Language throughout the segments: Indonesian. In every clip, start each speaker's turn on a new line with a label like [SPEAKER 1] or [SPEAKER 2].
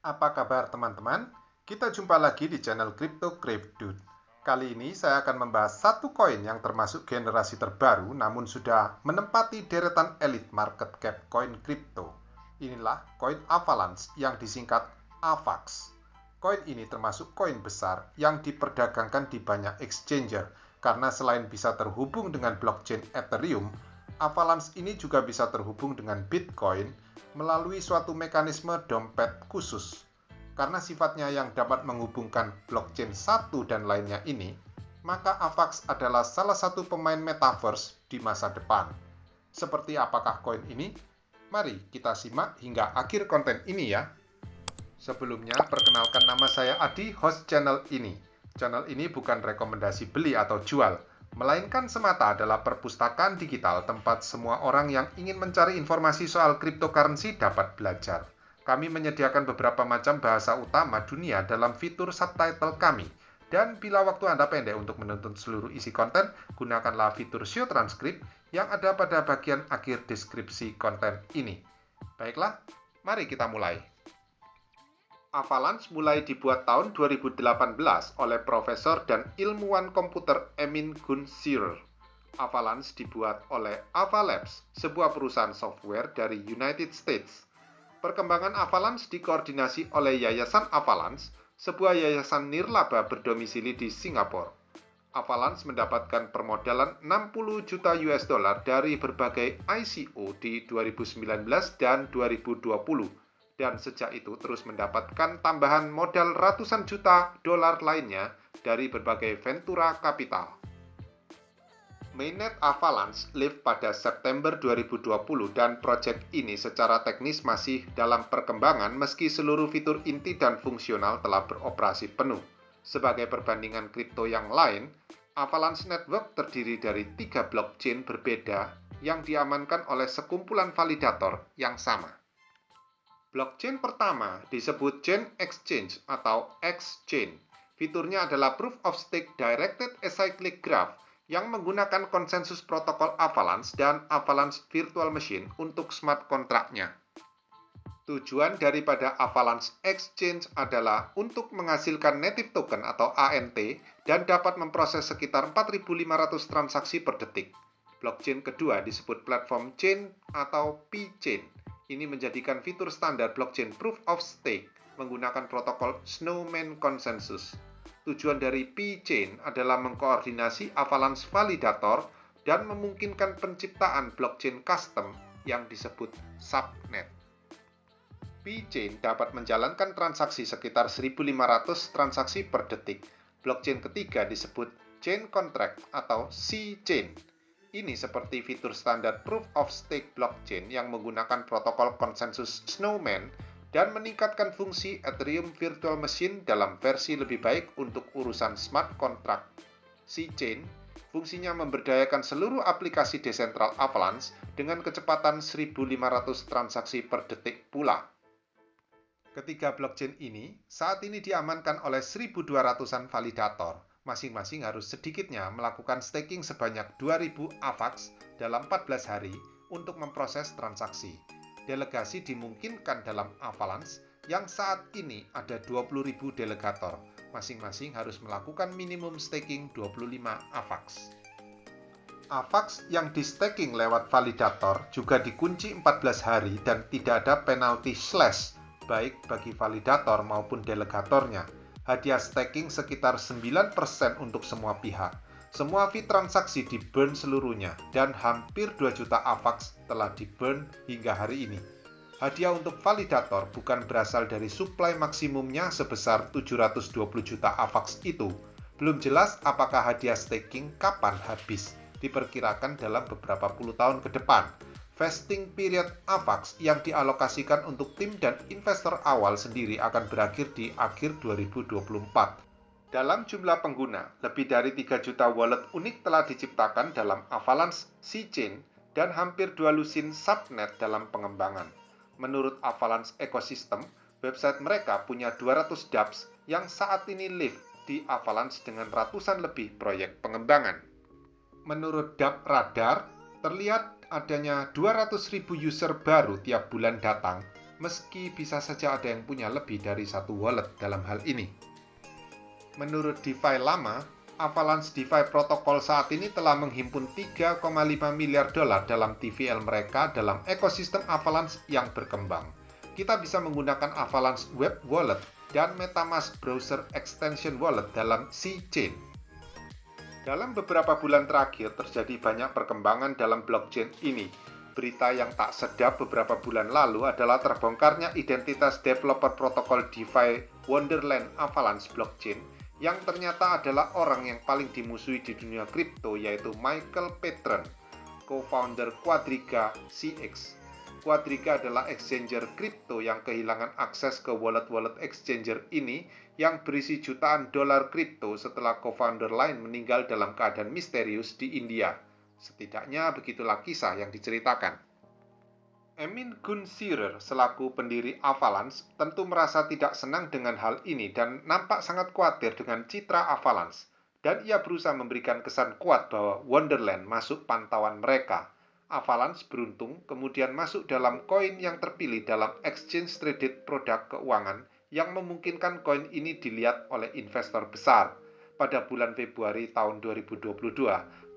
[SPEAKER 1] Apa kabar teman-teman? Kita jumpa lagi di channel Crypto Dude. Kali ini saya akan membahas satu koin yang termasuk generasi terbaru namun sudah menempati deretan elit market cap koin kripto. Inilah koin Avalanche yang disingkat AVAX. Koin ini termasuk koin besar yang diperdagangkan di banyak exchanger karena selain bisa terhubung dengan blockchain Ethereum, Avalanche ini juga bisa terhubung dengan Bitcoin melalui suatu mekanisme dompet khusus. Karena sifatnya yang dapat menghubungkan blockchain satu dan lainnya ini, maka AVAX adalah salah satu pemain metaverse di masa depan. Seperti apakah koin ini? Mari kita simak hingga akhir konten ini ya. Sebelumnya, perkenalkan nama saya Adi, host channel ini. Channel ini bukan rekomendasi beli atau jual, melainkan semata adalah perpustakaan digital tempat semua orang yang ingin mencari informasi soal cryptocurrency dapat belajar. Kami menyediakan beberapa macam bahasa utama dunia dalam fitur subtitle kami. Dan bila waktu Anda pendek untuk menuntut seluruh isi konten, gunakanlah fitur show transcript yang ada pada bagian akhir deskripsi konten ini. Baiklah, mari kita mulai. Avalanche mulai dibuat tahun 2018 oleh profesor dan ilmuwan komputer Emin Gun Sirer. Avalanche dibuat oleh Avalabs, sebuah perusahaan software dari United States. Perkembangan Avalanche dikoordinasi oleh Yayasan Avalanche, sebuah yayasan nirlaba berdomisili di Singapura. Avalanche mendapatkan permodalan 60 juta US dollar dari berbagai ICO di 2019 dan 2020. Dan sejak itu terus mendapatkan tambahan modal ratusan juta dolar lainnya dari berbagai ventura capital. Mainnet Avalanche live pada September 2020 dan proyek ini secara teknis masih dalam perkembangan meski seluruh fitur inti dan fungsional telah beroperasi penuh. Sebagai perbandingan kripto yang lain, Avalanche Network terdiri dari 3 blockchain berbeda yang diamankan oleh sekumpulan validator yang sama. Blockchain pertama disebut Chain Exchange atau X-Chain. Fiturnya adalah Proof of Stake Directed Acyclic Graph yang menggunakan konsensus protokol Avalanche dan Avalanche Virtual Machine untuk smart contract-nya. Tujuan daripada Avalanche Exchange adalah untuk menghasilkan native token atau ANT dan dapat memproses sekitar 4.500 transaksi per detik. Blockchain kedua disebut Platform Chain atau P-Chain. Ini menjadikan fitur standar blockchain Proof of Stake menggunakan protokol Snowman Consensus. Tujuan dari P-Chain adalah mengkoordinasi Avalanche Validator dan memungkinkan penciptaan blockchain custom yang disebut subnet. P-Chain dapat menjalankan transaksi sekitar 1.500 transaksi per detik. Blockchain ketiga disebut Chain Contract atau C-Chain. Ini seperti fitur standar Proof of Stake blockchain yang menggunakan protokol konsensus Snowman dan meningkatkan fungsi Ethereum Virtual Machine dalam versi lebih baik untuk urusan smart contract. C-Chain fungsinya memberdayakan seluruh aplikasi desentral Avalanche dengan kecepatan 1.500 transaksi per detik pula. Ketiga blockchain ini saat ini diamankan oleh 1.200-an validator. Masing-masing harus sedikitnya melakukan staking sebanyak 2.000 AVAX dalam 14 hari untuk memproses transaksi. Delegasi dimungkinkan dalam Avalanche yang saat ini ada 20.000 delegator. Masing-masing harus melakukan minimum staking 25 AVAX. AVAX yang di staking lewat validator juga dikunci 14 hari dan tidak ada penalti slash baik bagi validator maupun delegatornya. Hadiah staking sekitar 9% untuk semua pihak. Semua fee transaksi di-burn seluruhnya dan hampir 2 juta AVAX telah di-burn hingga hari ini. Hadiah untuk validator bukan berasal dari supply maksimumnya sebesar 720 juta AVAX itu. Belum jelas apakah hadiah staking kapan habis, diperkirakan dalam beberapa puluh tahun ke depan. Vesting period AVAX yang dialokasikan untuk tim dan investor awal sendiri akan berakhir di akhir 2024. Dalam jumlah pengguna, lebih dari 3 juta wallet unik telah diciptakan dalam Avalanche C-Chain dan hampir 2 lusin subnet dalam pengembangan. Menurut Avalanche Ecosystem, website mereka punya 200 dApps yang saat ini live di Avalanche dengan ratusan lebih proyek pengembangan. Menurut dApp Radar, terlihat adanya 200.000 user baru tiap bulan datang meski bisa saja ada yang punya lebih dari satu wallet dalam hal ini. Menurut DeFi lama, Avalanche DeFi protokol saat ini telah menghimpun 3,5 miliar dolar dalam TVL mereka dalam ekosistem Avalanche yang berkembang. Kita bisa menggunakan Avalanche Web Wallet dan MetaMask Browser Extension Wallet dalam C-Chain. Dalam beberapa bulan terakhir terjadi banyak perkembangan dalam blockchain ini. Berita yang tak sedap beberapa bulan lalu adalah terbongkarnya identitas developer protokol DeFi Wonderland Avalanche Blockchain yang ternyata adalah orang yang paling dimusuhi di dunia kripto, yaitu Michael Patron, co-founder Quadriga CX. Quadriga adalah exchanger kripto yang kehilangan akses ke wallet-wallet exchanger ini yang berisi jutaan dolar kripto setelah co-founder lain meninggal dalam keadaan misterius di India. Setidaknya begitulah kisah yang diceritakan. Emin Gun Sirer selaku pendiri Avalanche tentu merasa tidak senang dengan hal ini dan nampak sangat khawatir dengan citra Avalanche. Dan ia berusaha memberikan kesan kuat bahwa Wonderland masuk pantauan mereka. Avalanche beruntung kemudian masuk dalam koin yang terpilih dalam exchange traded produk keuangan yang memungkinkan koin ini dilihat oleh investor besar. Pada bulan Februari tahun 2022,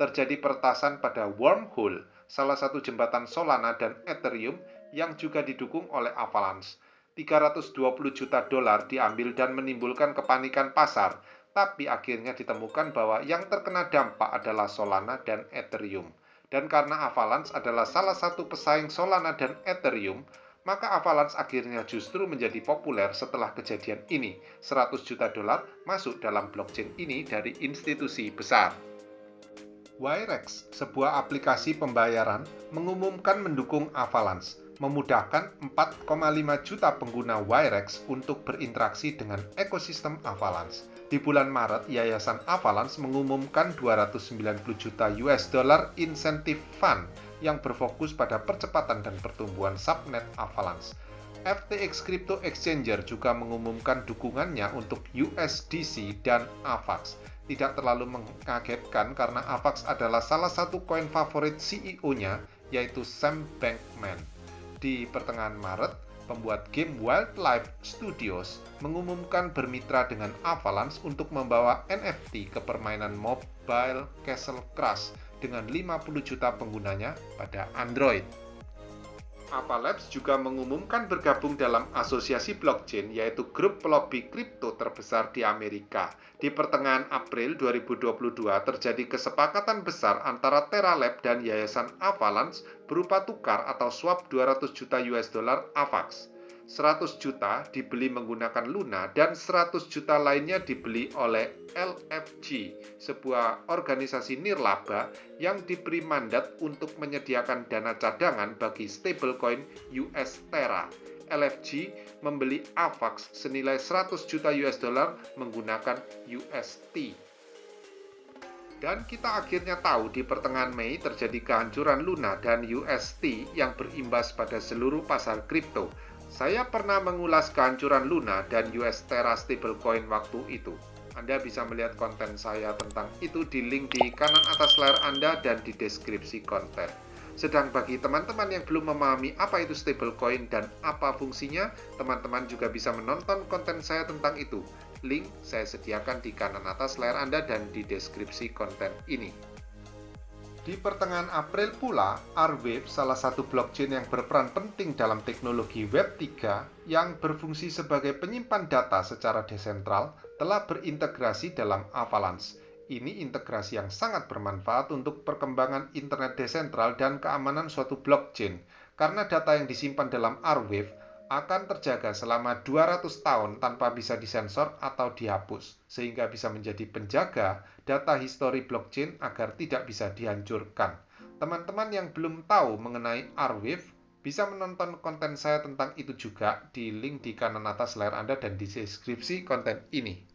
[SPEAKER 1] terjadi peretasan pada Wormhole, salah satu jembatan Solana dan Ethereum yang juga didukung oleh Avalanche. 320 juta dolar diambil dan menimbulkan kepanikan pasar, tapi akhirnya ditemukan bahwa yang terkena dampak adalah Solana dan Ethereum. Dan karena Avalanche adalah salah satu pesaing Solana dan Ethereum, maka Avalanche akhirnya justru menjadi populer setelah kejadian ini. 100 juta dolar masuk dalam blockchain ini dari institusi besar. Wirex, sebuah aplikasi pembayaran, mengumumkan mendukung Avalanche, memudahkan 4,5 juta pengguna Wirex untuk berinteraksi dengan ekosistem Avalanche. Di bulan Maret, Yayasan Avalanche mengumumkan 290 juta US dollar insentif fund yang berfokus pada percepatan dan pertumbuhan subnet Avalanche. FTX Crypto Exchanger juga mengumumkan dukungannya untuk USDC dan AVAX. Tidak terlalu mengagetkan karena AVAX adalah salah satu koin favorit CEO-nya, yaitu Sam Bankman. Di pertengahan Maret, pembuat game Wildlife Studios mengumumkan bermitra dengan Avalanche untuk membawa NFT ke permainan mobile Castle Crush dengan 50 juta penggunanya pada Android. Avalabs juga mengumumkan bergabung dalam asosiasi blockchain, yaitu grup pelobi kripto terbesar di Amerika. Di pertengahan April 2022 terjadi kesepakatan besar antara Terra Lab dan Yayasan Avalanche berupa tukar atau swap 200 juta US dollar AVAX. 100 juta dibeli menggunakan Luna dan 100 juta lainnya dibeli oleh LFG, sebuah organisasi nirlaba yang diberi mandat untuk menyediakan dana cadangan bagi stablecoin US Terra. LFG membeli AVAX senilai 100 juta US dollar menggunakan UST. Dan kita akhirnya tahu di pertengahan Mei terjadi kehancuran Luna dan UST yang berimbas pada seluruh pasar kripto. Saya pernah mengulas kehancuran Luna dan US Terra stablecoin waktu itu. Anda bisa melihat konten saya tentang itu di link di kanan atas layar Anda dan di deskripsi konten. Sedang bagi teman-teman yang belum memahami apa itu stablecoin dan apa fungsinya, teman-teman juga bisa menonton konten saya tentang itu. Link saya sediakan di kanan atas layar Anda dan di deskripsi konten ini. Di pertengahan April pula, Arweave, salah satu blockchain yang berperan penting dalam teknologi Web 3 yang berfungsi sebagai penyimpan data secara desentral, telah berintegrasi dalam Avalanche. Ini integrasi yang sangat bermanfaat untuk perkembangan internet desentral dan keamanan suatu blockchain, karena data yang disimpan dalam Arweave akan terjaga selama 200 tahun tanpa bisa disensor atau dihapus, sehingga bisa menjadi penjaga data histori blockchain agar tidak bisa dihancurkan. Teman-teman yang belum tahu mengenai Arweave bisa menonton konten saya tentang itu juga di link di kanan atas layar Anda dan di deskripsi konten ini.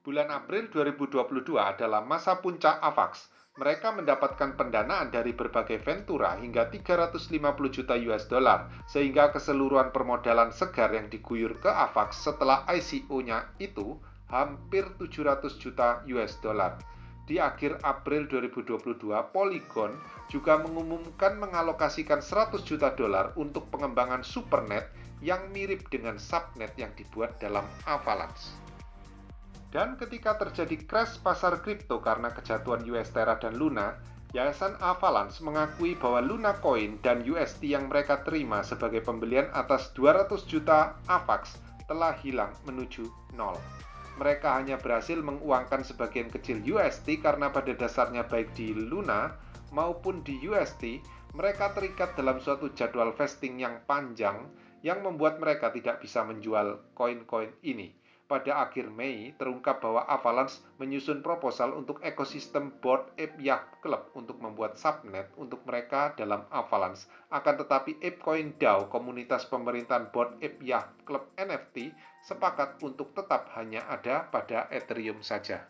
[SPEAKER 1] Bulan April 2022 adalah masa puncak AVAX. Mereka mendapatkan pendanaan dari berbagai ventura hingga 350 juta US dollar, sehingga keseluruhan permodalan segar yang diguyur ke AVAX setelah ICO-nya itu hampir 700 juta US dollar. Di akhir April 2022, Polygon juga mengumumkan mengalokasikan 100 juta dolar untuk pengembangan Supernet yang mirip dengan subnet yang dibuat dalam Avalanche. Dan ketika terjadi crash pasar kripto karena kejatuhan US Terra dan Luna, Yayasan Avalanche mengakui bahwa Luna Coin dan UST yang mereka terima sebagai pembelian atas 200 juta AVAX telah hilang menuju nol. Mereka hanya berhasil menguangkan sebagian kecil UST karena pada dasarnya baik di Luna maupun di UST, mereka terikat dalam suatu jadwal vesting yang panjang yang membuat mereka tidak bisa menjual koin-koin ini. Pada akhir Mei, terungkap bahwa Avalanche menyusun proposal untuk ekosistem Bored Ape Yacht Club untuk membuat subnet untuk mereka dalam Avalanche. Akan tetapi ApeCoin DAO, komunitas pemerintahan Bored Ape Yacht Club NFT, sepakat untuk tetap hanya ada pada Ethereum saja.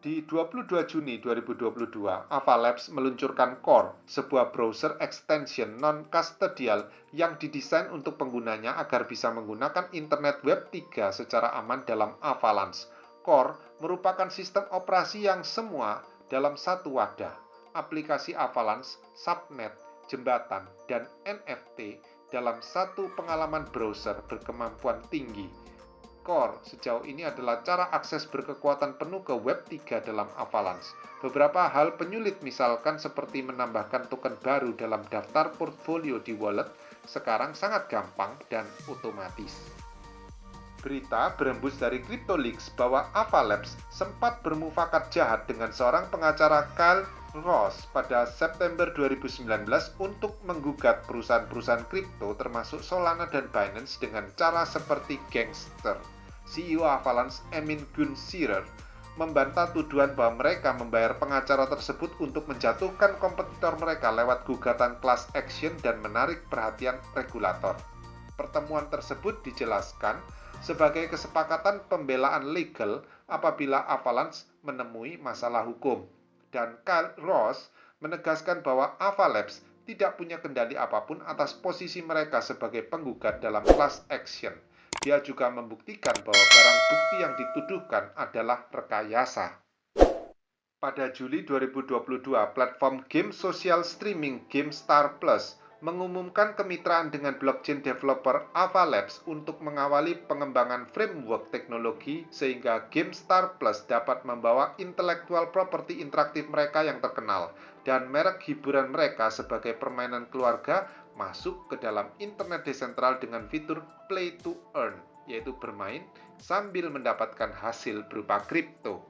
[SPEAKER 1] Di 22 Juni 2022, Avalabs meluncurkan Core, sebuah browser extension non-custodial yang didesain untuk penggunanya agar bisa menggunakan internet web 3 secara aman dalam Avalanche. Core merupakan sistem operasi yang semua dalam satu wadah. Aplikasi Avalanche, subnet, jembatan, dan NFT dalam satu pengalaman browser berkemampuan tinggi. Core sejauh ini adalah cara akses berkekuatan penuh ke Web 3 dalam Avalanche. Beberapa hal penyulit misalkan seperti menambahkan token baru dalam daftar portfolio di wallet sekarang sangat gampang dan otomatis. Berita berembus dari CryptoLeaks bahwa Avalabs sempat bermufakat jahat dengan seorang pengacara Kyle Ross pada September 2019 untuk menggugat perusahaan-perusahaan kripto termasuk Solana dan Binance dengan cara seperti gangster. CEO Avalanche Emin Gun Sirer membantah tuduhan bahwa mereka membayar pengacara tersebut untuk menjatuhkan kompetitor mereka lewat gugatan class action dan menarik perhatian regulator. Pertemuan tersebut dijelaskan sebagai kesepakatan pembelaan legal apabila Avalanche menemui masalah hukum. Dan Kyle Ross menegaskan bahwa Avalabs tidak punya kendali apapun atas posisi mereka sebagai penggugat dalam class action. Dia juga membuktikan bahwa barang bukti yang dituduhkan adalah rekayasa. Pada Juli 2022, platform game sosial streaming GameStar Plus mengumumkan kemitraan dengan blockchain developer Avalabs untuk mengawali pengembangan framework teknologi sehingga GameStar Plus dapat membawa intellectual property interaktif mereka yang terkenal dan merek hiburan mereka sebagai permainan keluarga masuk ke dalam internet desentral dengan fitur play to earn, yaitu bermain sambil mendapatkan hasil berupa kripto.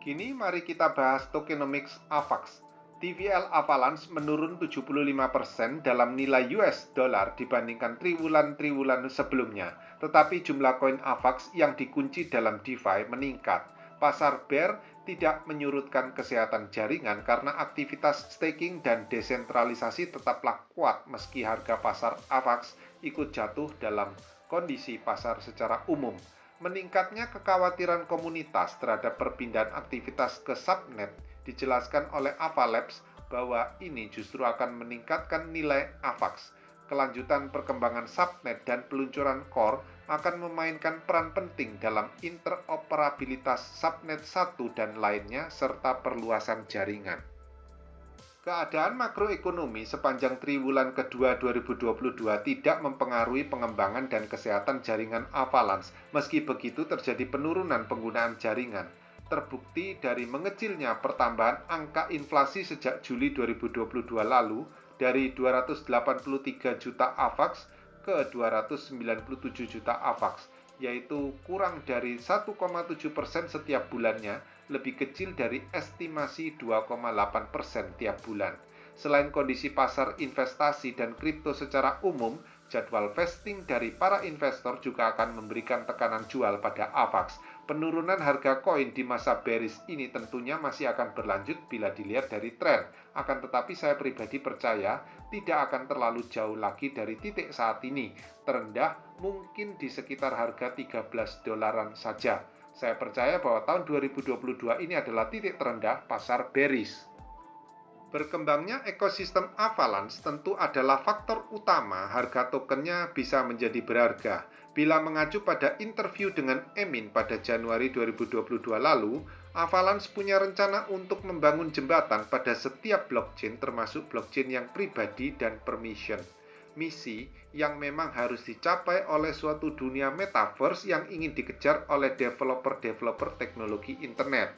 [SPEAKER 1] Kini mari kita bahas tokenomics AVAX. TVL Avalanche menurun 75% dalam nilai US dollar dibandingkan triwulan-triwulan sebelumnya, tetapi jumlah koin AVAX yang dikunci dalam DeFi meningkat. Pasar bear tidak menyurutkan kesehatan jaringan karena aktivitas staking dan desentralisasi tetaplah kuat meski harga pasar AVAX ikut jatuh dalam kondisi pasar secara umum. Meningkatnya kekhawatiran komunitas terhadap perpindahan aktivitas ke subnet dijelaskan oleh Avalabs bahwa ini justru akan meningkatkan nilai AVAX. Kelanjutan perkembangan subnet dan peluncuran Core akan memainkan peran penting dalam interoperabilitas subnet satu dan lainnya serta perluasan jaringan. Keadaan makroekonomi sepanjang triwulan kedua 2022 tidak mempengaruhi pengembangan dan kesehatan jaringan Avalanche. Meski begitu terjadi penurunan penggunaan jaringan. Terbukti dari mengecilnya pertambahan angka inflasi sejak Juli 2022 lalu dari 283 juta AVAX ke 297 juta AVAX, yaitu kurang dari 1,7% setiap bulannya, lebih kecil dari estimasi 2,8% tiap bulan. Selain kondisi pasar investasi dan kripto secara umum, jadwal vesting dari para investor juga akan memberikan tekanan jual pada AVAX. Penurunan harga koin di masa bearish ini tentunya masih akan berlanjut bila dilihat dari tren. Akan tetapi saya pribadi percaya tidak akan terlalu jauh lagi dari titik saat ini. Terendah mungkin di sekitar harga 13 dolaran saja. Saya percaya bahwa tahun 2022 ini adalah titik terendah pasar bearish. Berkembangnya ekosistem Avalanche tentu adalah faktor utama harga tokennya bisa menjadi berharga. Bila mengacu pada interview dengan Emin pada Januari 2022 lalu, Avalanche punya rencana untuk membangun jembatan pada setiap blockchain termasuk blockchain yang pribadi dan permission. misi yang memang harus dicapai oleh suatu dunia metaverse yang ingin dikejar oleh developer-developer teknologi internet.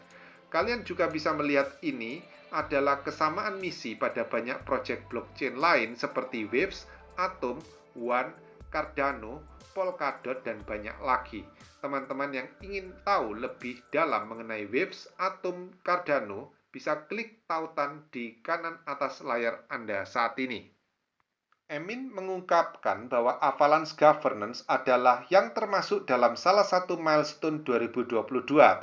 [SPEAKER 1] Kalian juga bisa melihat ini adalah kesamaan misi pada banyak proyek blockchain lain seperti Waves, Atom, One, Cardano, Polkadot, dan banyak lagi. Teman-teman yang ingin tahu lebih dalam mengenai Waves, Atom, Cardano, bisa klik tautan di kanan atas layar Anda saat ini. Emin mengungkapkan bahwa Avalanche Governance adalah yang termasuk dalam salah satu milestone 2022,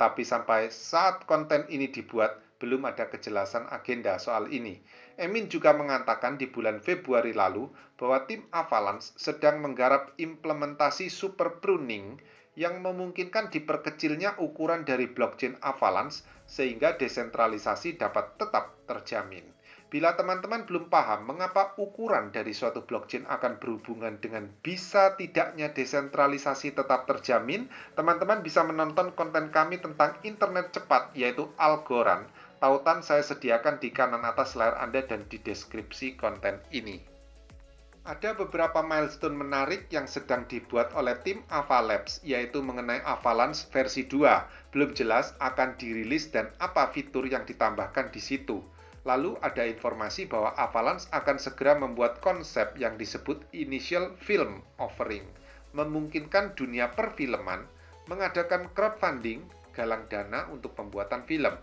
[SPEAKER 1] tapi sampai saat konten ini dibuat, belum ada kejelasan agenda soal ini. Emin juga mengatakan di bulan Februari lalu bahwa tim Avalanche sedang menggarap implementasi super pruning yang memungkinkan diperkecilnya ukuran dari blockchain Avalanche sehingga desentralisasi dapat tetap terjamin. Bila teman-teman belum paham mengapa ukuran dari suatu blockchain akan berhubungan dengan bisa tidaknya desentralisasi tetap terjamin, teman-teman bisa menonton konten kami tentang internet cepat, yaitu Algorand. Tautan saya sediakan di kanan atas layar Anda dan di deskripsi konten ini. Ada beberapa milestone menarik yang sedang dibuat oleh tim Avalabs, yaitu mengenai Avalanche versi 2. Belum jelas akan dirilis dan apa fitur yang ditambahkan di situ. Lalu ada informasi bahwa Avalanche akan segera membuat konsep yang disebut Initial Film Offering, memungkinkan dunia perfilman mengadakan crowdfunding, galang dana untuk pembuatan film.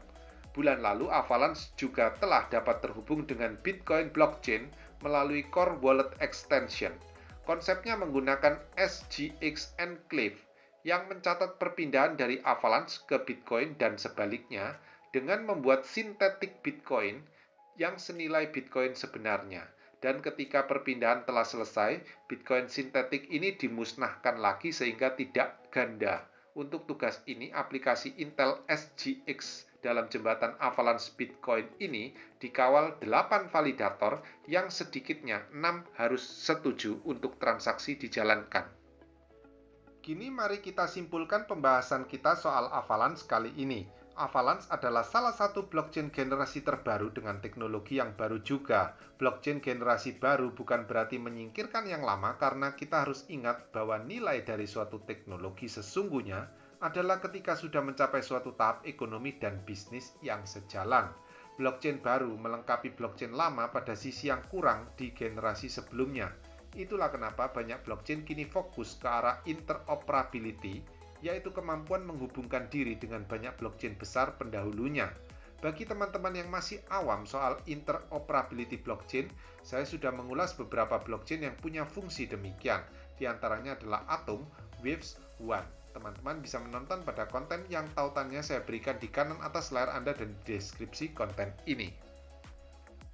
[SPEAKER 1] Bulan lalu Avalanche juga telah dapat terhubung dengan Bitcoin blockchain melalui Core Wallet Extension. Konsepnya menggunakan SGX Enclave yang mencatat perpindahan dari Avalanche ke Bitcoin dan sebaliknya, dengan membuat sintetik Bitcoin yang senilai Bitcoin sebenarnya. Dan ketika perpindahan telah selesai, Bitcoin sintetik ini dimusnahkan lagi sehingga tidak ganda. Untuk tugas ini, aplikasi Intel SGX dalam jembatan Avalanche Bitcoin ini dikawal 8 validator yang sedikitnya 6 harus setuju untuk transaksi dijalankan. Kini mari kita simpulkan pembahasan kita soal Avalanche kali ini. Avalanche adalah salah satu blockchain generasi terbaru dengan teknologi yang baru juga. Blockchain generasi baru bukan berarti menyingkirkan yang lama karena kita harus ingat bahwa nilai dari suatu teknologi sesungguhnya adalah ketika sudah mencapai suatu tahap ekonomi dan bisnis yang sejalan. Blockchain baru melengkapi blockchain lama pada sisi yang kurang di generasi sebelumnya. Itulah kenapa banyak blockchain kini fokus ke arah interoperability, yaitu kemampuan menghubungkan diri dengan banyak blockchain besar pendahulunya. Bagi teman-teman yang masih awam soal interoperability blockchain, saya sudah mengulas beberapa blockchain yang punya fungsi demikian. Di antaranya adalah Atom, Waves, One. Teman-teman bisa menonton pada konten yang tautannya saya berikan di kanan atas layar Anda dan di deskripsi konten ini.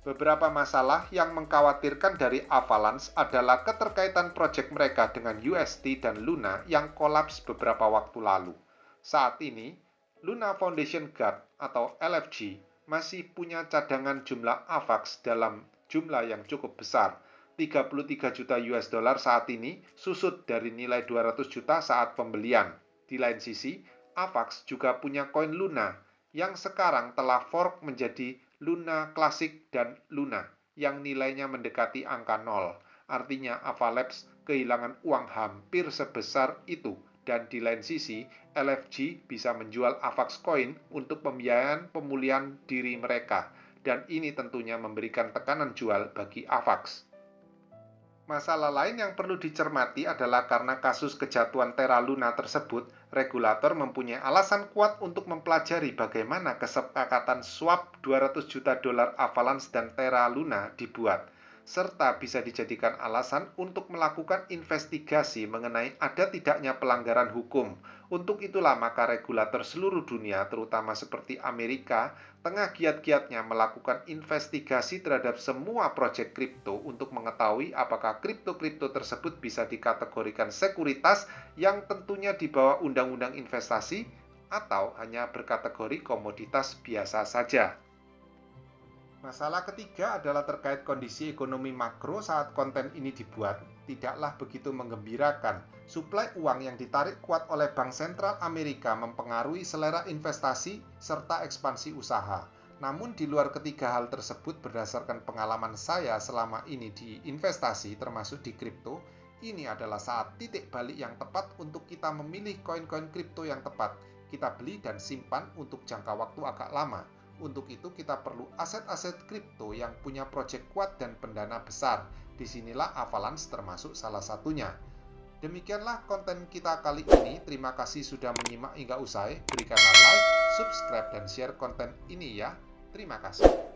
[SPEAKER 1] Beberapa masalah yang mengkhawatirkan dari Avalanche adalah keterkaitan proyek mereka dengan UST dan Luna yang kolaps beberapa waktu lalu. Saat ini, Luna Foundation Guard atau LFG masih punya cadangan jumlah AVAX dalam jumlah yang cukup besar. 33 juta US dollar saat ini susut dari nilai 200 juta saat pembelian. Di lain sisi, AVAX juga punya koin Luna yang sekarang telah fork menjadi Luna Classic dan Luna yang nilainya mendekati angka 0. Artinya Avalabs kehilangan uang hampir sebesar itu. Dan di lain sisi, LFG bisa menjual AVAX Coin untuk pembiayaan pemulihan diri mereka. Dan ini tentunya memberikan tekanan jual bagi AVAX. Masalah lain yang perlu dicermati adalah karena kasus kejatuhan Terra Luna tersebut, regulator mempunyai alasan kuat untuk mempelajari bagaimana kesepakatan swap 200 juta dolar Avalanche dan Terra Luna dibuat, serta bisa dijadikan alasan untuk melakukan investigasi mengenai ada tidaknya pelanggaran hukum. Untuk itulah maka regulator seluruh dunia, terutama seperti Amerika, tengah giat-giatnya melakukan investigasi terhadap semua proyek kripto untuk mengetahui apakah kripto-kripto tersebut bisa dikategorikan sekuritas yang tentunya di bawah undang-undang investasi atau hanya berkategori komoditas biasa saja. Masalah ketiga adalah terkait kondisi ekonomi makro saat konten ini dibuat. Tidaklah begitu menggembirakan. Suplai uang yang ditarik kuat oleh Bank Sentral Amerika mempengaruhi selera investasi serta ekspansi usaha. Namun di luar ketiga hal tersebut, berdasarkan pengalaman saya selama ini di investasi termasuk di kripto, ini adalah saat titik balik yang tepat untuk kita memilih koin-koin kripto yang tepat. Kita beli dan simpan untuk jangka waktu agak lama. Untuk itu kita perlu aset-aset kripto yang punya proyek kuat dan pendana besar. Disinilah Avalanche termasuk salah satunya. Demikianlah konten kita kali ini. Terima kasih sudah menyimak hingga usai. Berikanlah like, subscribe, dan share konten ini ya. Terima kasih.